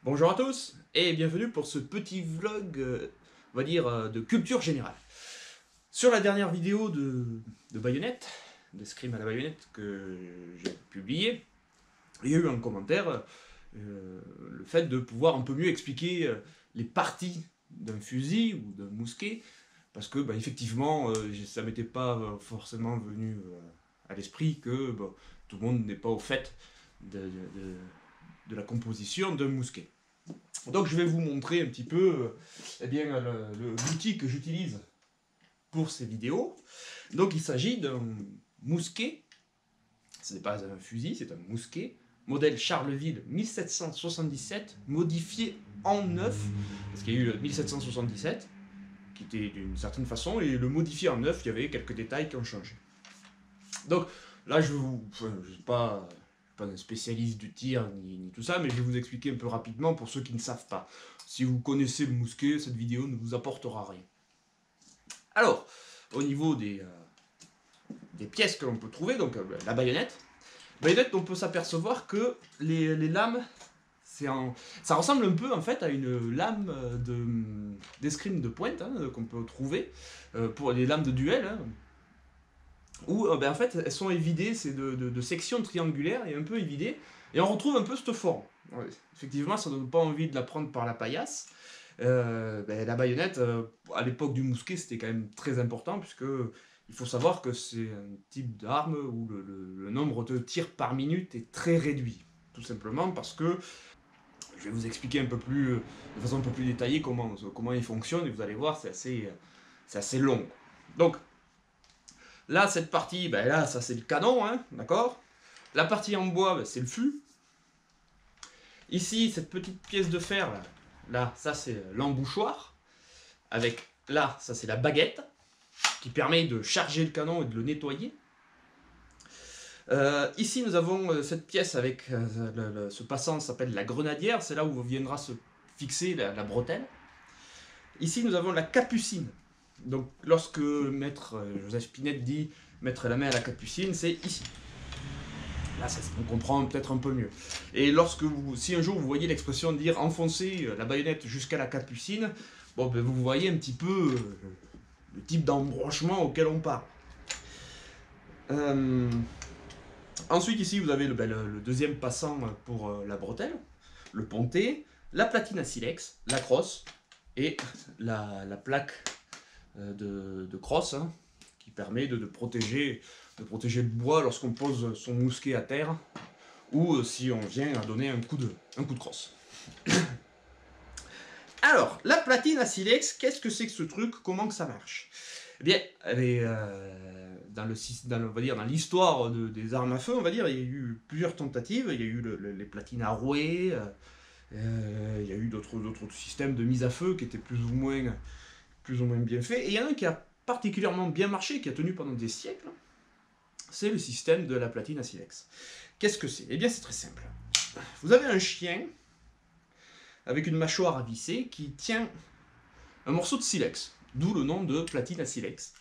Bonjour à tous et bienvenue pour ce petit vlog, on va dire, de culture générale. Sur la dernière vidéo de baïonnette, d'escrime à la baïonnette que j'ai publiée, il y a eu un commentaire, le fait de pouvoir un peu mieux expliquer les parties d'un fusil ou d'un mousquet, parce que effectivement, ça m'était pas forcément venu à l'esprit que tout le monde n'est pas au fait de la composition d'un mousquet. Donc je vais vous montrer un petit peu l'outil que j'utilise pour ces vidéos. Donc il s'agit d'un mousquet, ce n'est pas un fusil, c'est un mousquet, modèle Charleville 1777, modifié en neuf, parce qu'il y a eu le 1777, qui était d'une certaine façon, et le modifié en neuf, il y avait quelques détails qui ont changé. Donc là je ne suis pas un spécialiste du tir ni tout ça, mais je vais vous expliquer un peu rapidement pour ceux qui ne savent pas. Si vous connaissez le mousquet, cette vidéo ne vous apportera rien. Alors, au niveau des pièces que l'on peut trouver, donc la baïonnette, on peut s'apercevoir que les lames, ça ressemble un peu en fait à une lame d'escrime de pointe qu'on peut trouver pour les lames de duel. Où en fait elles sont évidées, c'est de sections triangulaires et un peu évidées, et on retrouve un peu cette forme. Ouais, effectivement, ça ne donne pas envie de la prendre par la paillasse. La baïonnette, à l'époque du mousquet, c'était quand même très important, puisque il faut savoir que c'est un type d'arme où le nombre de tirs par minute est très réduit. Tout simplement parce que, je vais vous expliquer un peu plus, de façon un peu plus détaillée comment il fonctionne, et vous allez voir, c'est assez long. Donc, là, cette partie, là, ça c'est le canon, hein, d'accord. La partie en bois, c'est le fût. Ici, cette petite pièce de fer, là ça c'est l'embouchoir. Avec, là, ça c'est la baguette, qui permet de charger le canon et de le nettoyer. Ici, nous avons cette pièce avec ce passant, s'appelle la grenadière, c'est là où viendra se fixer la bretelle. Ici, nous avons la capucine. Donc, lorsque maître Joseph Pinette dit mettre la main à la capucine, c'est ici. Là, on comprend peut-être un peu mieux. Et si un jour vous voyez l'expression dire enfoncer la baïonnette jusqu'à la capucine, vous voyez un petit peu le type d'embranchement auquel on parle. Ensuite, ici, vous avez le deuxième passant pour la bretelle, le pontet, la platine à silex, la crosse et la plaque de crosse qui permet de protéger le bois lorsqu'on pose son mousquet à terre ou si on vient à donner un coup de crosse. Alors, la platine à silex, qu'est-ce que c'est que ce truc? Comment que ça marche? Eh bien, elle est dans l'histoire des armes à feu, on va dire, il y a eu plusieurs tentatives. Il y a eu les platines à rouet, il y a eu d'autres systèmes de mise à feu qui étaient plus ou moins bien faits. Et il y en a un qui a particulièrement bien marché, qui a tenu pendant des siècles. C'est le système de la platine à silex. Qu'est-ce que c'est? Eh bien, c'est très simple. Vous avez un chien avec une mâchoire à visser qui tient un morceau de silex, d'où le nom de platine à silex.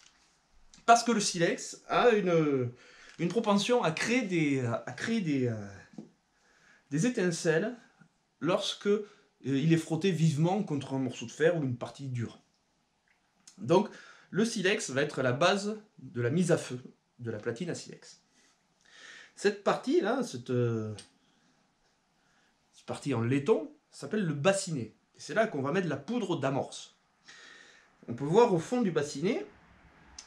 Parce que le silex a une propension à créer des étincelles lorsque il est frotté vivement contre un morceau de fer ou une partie dure. Donc, le silex va être la base de la mise à feu de la platine à silex. Cette partie-là, cette partie en laiton, s'appelle le bassinet. C'est là qu'on va mettre la poudre d'amorce. On peut voir au fond du bassinet,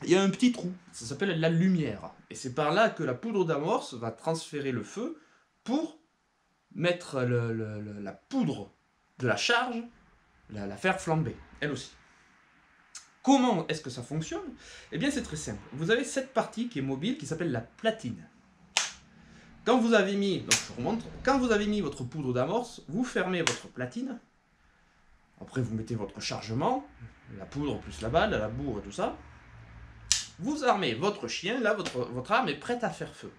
il y a un petit trou, ça s'appelle la lumière. Et c'est par là que la poudre d'amorce va transférer le feu pour mettre la poudre de la charge, la faire flamber, elle aussi. Comment est-ce que ça fonctionne? Eh bien, c'est très simple. Vous avez cette partie qui est mobile, qui s'appelle la platine. Quand vous avez mis, donc je remonte, quand vous avez mis votre poudre d'amorce, vous fermez votre platine. Après, vous mettez votre chargement, la poudre plus la balle, la bourre et tout ça. Vous armez votre chien, là, votre arme est prête à faire feu.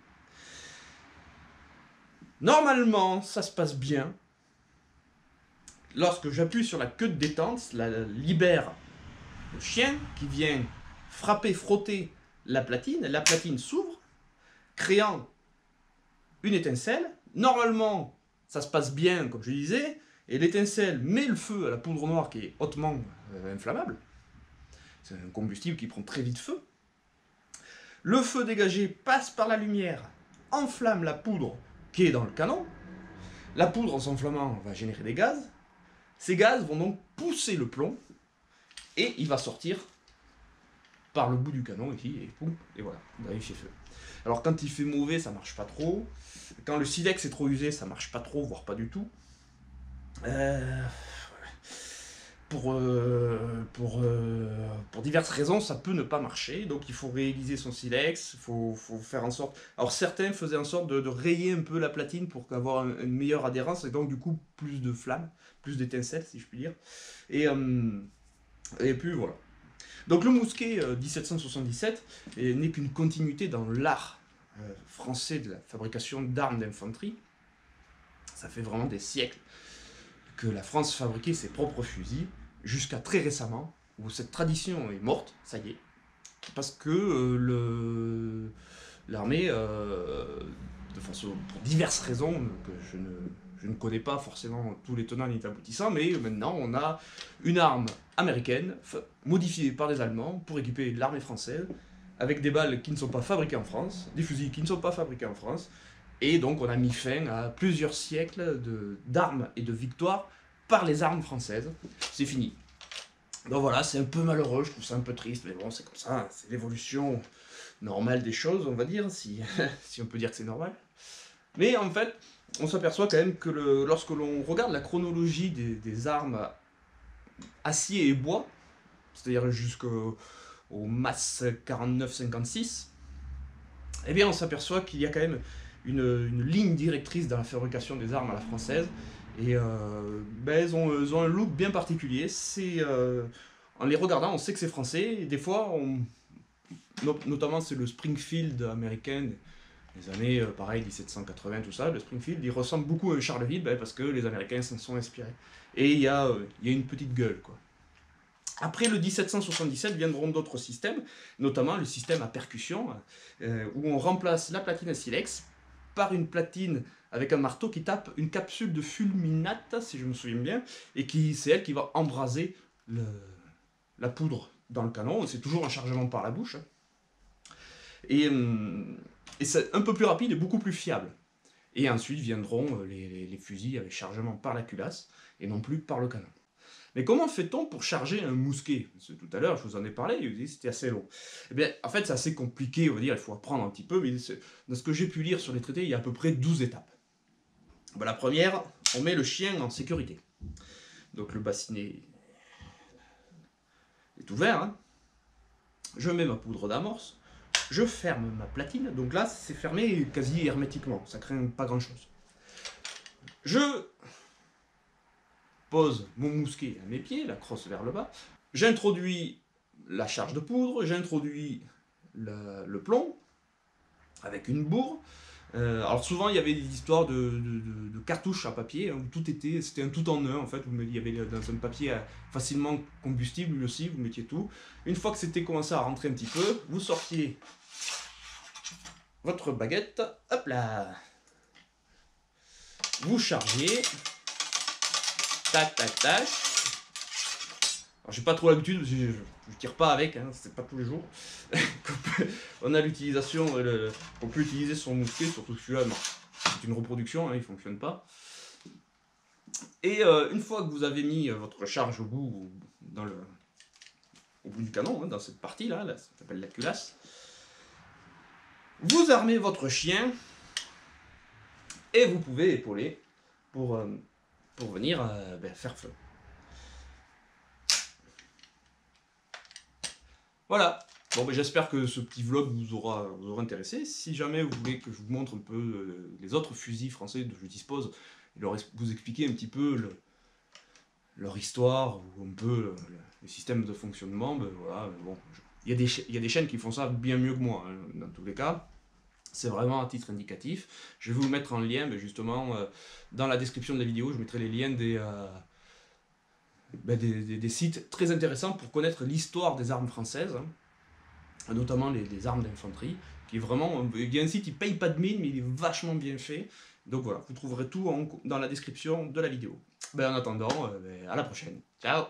Normalement, ça se passe bien. Lorsque j'appuie sur la queue de détente, cela libère le chien qui vient frapper, frotter la platine s'ouvre, créant une étincelle. Normalement, ça se passe bien, comme je disais, Et l'étincelle met le feu à la poudre noire qui est hautement inflammable. C'est un combustible qui prend très vite feu. Le feu dégagé passe par la lumière, enflamme la poudre qui est dans le canon. La poudre, en s'enflammant, va générer des gaz. Ces gaz vont donc pousser le plomb et il va sortir par le bout du canon ici, et boum, et voilà, il arrive chez feu. Alors quand il fait mauvais, ça marche pas trop. Quand le silex est trop usé, ça marche pas trop, voire pas du tout. Pour diverses raisons, ça peut ne pas marcher, donc il faut réaiguiser son silex, il faut faire en sorte... Alors certains faisaient en sorte de rayer un peu la platine pour avoir une meilleure adhérence, et donc du coup plus de flammes, plus d'étincelles si je puis dire. Et puis voilà. Donc le mousquet 1777 n'est qu'une continuité dans l'art français de la fabrication d'armes d'infanterie. Ça fait vraiment des siècles que la France fabriquait ses propres fusils, jusqu'à très récemment, où cette tradition est morte, ça y est, parce que l'armée, pour diverses raisons, que je ne connais pas forcément tous les tenants et les aboutissants, mais maintenant on a une arme américaine, modifiée par des Allemands, pour équiper l'armée française, avec des balles qui ne sont pas fabriquées en France, des fusils qui ne sont pas fabriqués en France, et donc on a mis fin à plusieurs siècles d'armes et de victoires par les armes françaises. C'est fini. Donc voilà, c'est un peu malheureux, je trouve ça un peu triste, mais bon, c'est comme ça, c'est l'évolution normale des choses, on va dire, si on peut dire que c'est normal. Mais en fait, on s'aperçoit quand même que lorsque l'on regarde la chronologie des armes acier et bois, c'est-à-dire jusqu'au MAS 49-56, eh bien on s'aperçoit qu'il y a quand même une ligne directrice dans la fabrication des armes à la française, et elles ont un look bien particulier. En les regardant, on sait que c'est français, et des fois, notamment c'est le Springfield américain, les années, pareil, 1780, tout ça, le Springfield, il ressemble beaucoup à un Charleville, parce que les Américains s'en sont inspirés. Et il y a une petite gueule, quoi. Après le 1777 viendront d'autres systèmes, notamment le système à percussion, où on remplace la platine à silex par une platine avec un marteau qui tape une capsule de fulminate, si je me souviens bien, et c'est elle qui va embraser la poudre dans le canon. C'est toujours un chargement par la bouche. Et c'est un peu plus rapide et beaucoup plus fiable. Et ensuite viendront les fusils avec chargement par la culasse, et non plus par le canon. Mais comment fait-on pour charger un mousquet? Parce que tout à l'heure, je vous en ai parlé, c'était assez long. Eh bien, en fait, c'est assez compliqué, on va dire, il faut apprendre un petit peu, mais dans ce que j'ai pu lire sur les traités, il y a à peu près 12 étapes. Ben, la première, on met le chien en sécurité. Donc le bassinet est ouvert, hein. Je mets ma poudre d'amorce, je ferme ma platine, donc là, c'est fermé quasi hermétiquement, ça craint pas grand-chose. Je pose mon mousquet à mes pieds, la crosse vers le bas, j'introduis la charge de poudre, j'introduis le plomb avec une bourre. Alors souvent il y avait des histoires de cartouches à papier, où c'était un tout en un en fait, il y avait dans un papier facilement combustible, lui aussi, vous mettiez tout. Une fois que c'était commencé à rentrer un petit peu, vous sortiez votre baguette, hop là, vous chargez, tac tac tac. Alors j'ai pas trop l'habitude, parce que je tire pas avec, hein, c'est pas tous les jours. On a l'utilisation, on peut utiliser son mousquet, surtout celui-là, non. C'est une reproduction, hein, il fonctionne pas. Et une fois que vous avez mis votre charge au bout du canon, hein, dans cette partie-là, ça s'appelle la culasse, vous armez votre chien et vous pouvez épauler pour venir faire feu. Voilà. Bon, j'espère que ce petit vlog vous aura intéressé. Si jamais vous voulez que je vous montre un peu les autres fusils français dont je dispose, et vous expliquer un petit peu leur histoire, ou un peu le système de fonctionnement, voilà, bon, il y a des chaînes qui font ça bien mieux que moi, hein, dans tous les cas. C'est vraiment à titre indicatif. Je vais vous mettre en lien, justement, dans la description de la vidéo, je mettrai les liens des sites très intéressants pour connaître l'histoire des armes françaises, hein, notamment les armes d'infanterie, qui est vraiment... Il y a un site, il ne paye pas de mine, mais il est vachement bien fait. Donc voilà, vous trouverez tout dans la description de la vidéo. Ben, en attendant, à la prochaine. Ciao.